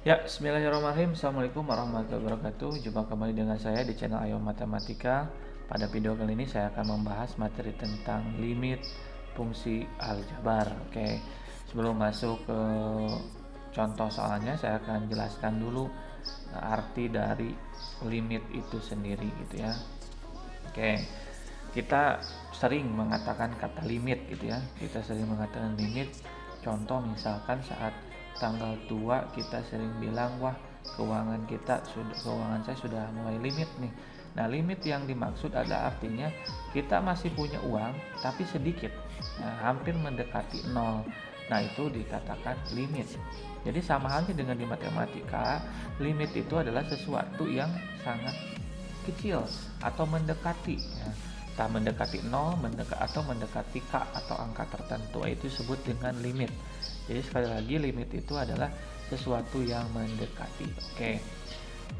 Ya, bismillahirrahmanirrahim. Assalamualaikum warahmatullahi wabarakatuh. Jumpa kembali dengan saya di channel Ayo Matematika. Pada video kali ini saya akan membahas materi tentang limit fungsi aljabar. Oke, sebelum masuk ke contoh soalnya, saya akan jelaskan dulu arti dari limit itu sendiri gitu ya. Oke, kita sering mengatakan kata limit gitu ya. Kita sering mengatakan limit. Contoh misalkan saat tanggal tua kita sering bilang, wah keuangan saya sudah mulai limit nih. Nah, limit yang dimaksud adalah artinya kita masih punya uang tapi sedikit, hampir mendekati nol. Nah, itu dikatakan limit. Jadi sama halnya dengan di matematika, limit itu adalah sesuatu yang sangat kecil atau mendekati ya. Tak mendekati 0, atau mendekati K atau angka tertentu, itu disebut dengan limit. Jadi sekali lagi limit itu adalah sesuatu yang mendekati. Oke.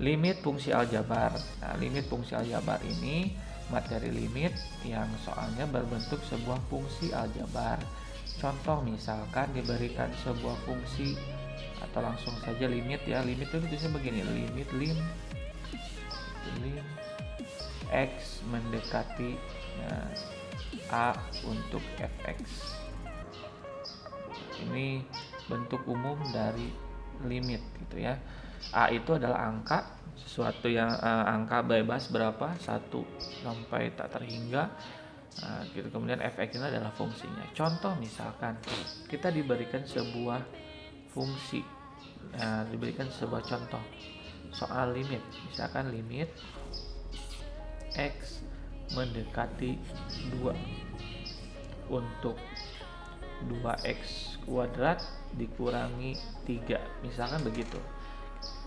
Limit fungsi aljabar. Nah, limit fungsi aljabar ini materi limit yang soalnya berbentuk sebuah fungsi aljabar. Contoh misalkan diberikan sebuah fungsi atau langsung saja limit ya. Limit itu tulisnya begini, limit lim X mendekati A untuk fx. Ini bentuk umum dari limit gitu ya. A itu adalah angka, sesuatu yang angka bebas berapa, 1 sampai tak terhingga gitu. Kemudian fx ini adalah fungsinya. Contoh misalkan kita diberikan sebuah fungsi, diberikan sebuah contoh soal limit. Misalkan limit X mendekati 2 untuk 2x kuadrat dikurangi 3, misalkan begitu.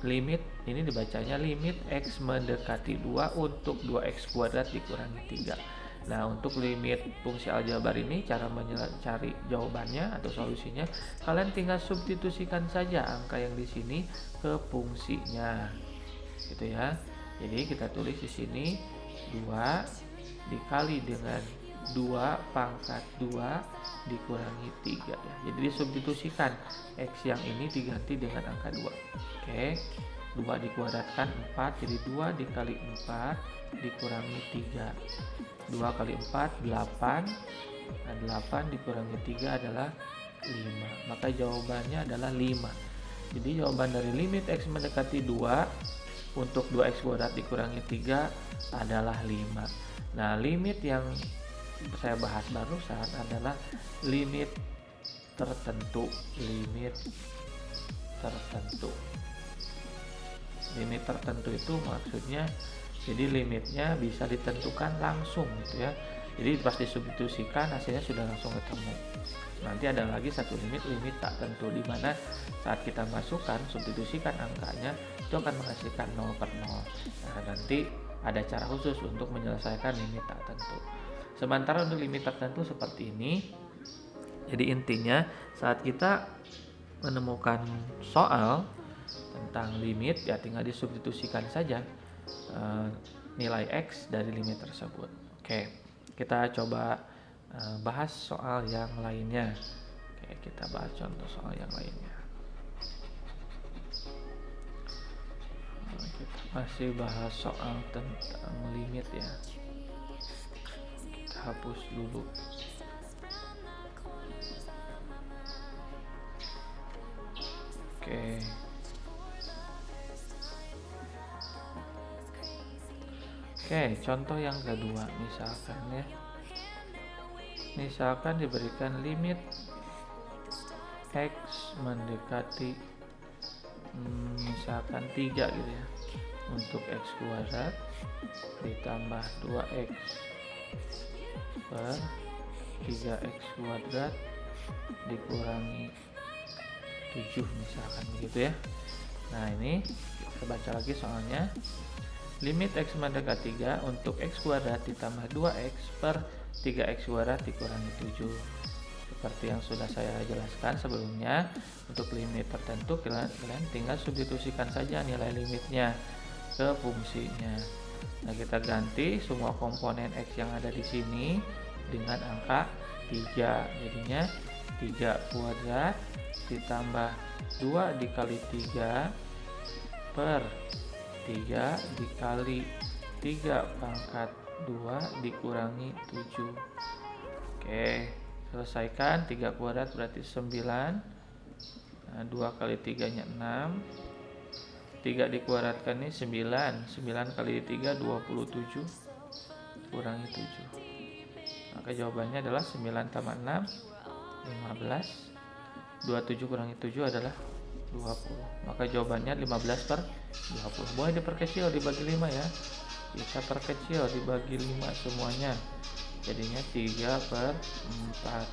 Limit ini dibacanya limit X mendekati 2 untuk 2x kuadrat dikurangi 3. Nah, untuk limit fungsi aljabar ini cara mencari jawabannya atau solusinya, kalian tinggal substitusikan saja angka yang di sini ke fungsinya gitu ya. Jadi kita tulis di sini 2 dikali dengan 2 pangkat 2 dikurangi 3 ya. Jadi disubstitusikan, X yang ini diganti dengan angka 2. Oke. 2 dikuadratkan 4, jadi 2 dikali 4 dikurangi 3. 2 kali 4 8. Nah, 8 dikurangi 3 adalah 5. Maka jawabannya adalah 5. Jadi jawaban dari limit X mendekati 2 untuk 2x kuadrat dikurangi 3 adalah 5. Nah, limit yang saya bahas barusan adalah limit tertentu. Limit tertentu itu maksudnya jadi limitnya bisa ditentukan langsung gitu ya. Jadi pas disubstitusikan hasilnya sudah langsung ketemu. Nanti ada lagi satu limit tak tentu, di mana saat kita masukkan substitusikan angkanya itu akan menghasilkan 0 per 0. Nah, nanti ada cara khusus untuk menyelesaikan limit tak tentu. Sementara untuk limit tertentu seperti ini, jadi intinya saat kita menemukan soal tentang limit ya tinggal disubstitusikan saja nilai X dari limit tersebut. Oke, kita coba bahas soal yang lainnya. Oke, kita bahas contoh soal yang lainnya. Kita masih bahas soal tentang limit ya. Kita hapus dulu. Oke. Oke, contoh yang kedua misalkan ya. Misalkan diberikan limit X mendekati misalkan 3 gitu ya. Untuk X kuadrat ditambah 2X per 3X kuadrat dikurangi 7 misalkan begitu ya. Nah, ini kita baca lagi soalnya. Limit X mendekati 3 untuk X kuadrat ditambah 2X per 3X kuadrat dikurangi 7. Seperti yang sudah saya jelaskan sebelumnya, untuk limit tertentu kalian tinggal substitusikan saja nilai limitnya ke fungsinya. Nah, kita ganti semua komponen X yang ada di sini dengan angka 3. Jadinya 3 kuadrat ditambah 2 dikali 3 per 3 dikali 3 pangkat 2 dikurangi 7. Oke, selesaikan. 3 kuadrat berarti 9. Nah, 2 kali 3 nya 6. 3 dikuadratkan ini 9. 9 kali 3 27 kurangi 7. Maka jawabannya adalah 9 tambah 6 15. 27 kurangi 7 adalah 20. Maka jawabannya 15 per 20. Boleh diperkecil dibagi 5 ya. Kita perkecil dibagi 5 semuanya. Jadinya 3 per 4.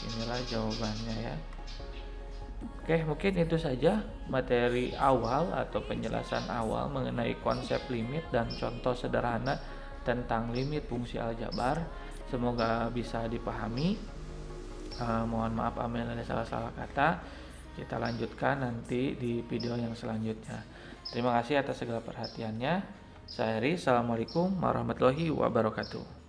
Inilah jawabannya ya. Oke, mungkin itu saja materi awal atau penjelasan awal mengenai konsep limit dan contoh sederhana tentang limit fungsi aljabar. Semoga bisa dipahami. Mohon maaf apabila ada salah-salah kata. Kita lanjutkan nanti di video yang selanjutnya. Terima kasih atas segala perhatiannya. Saya Heri. Assalamualaikum warahmatullahi wabarakatuh.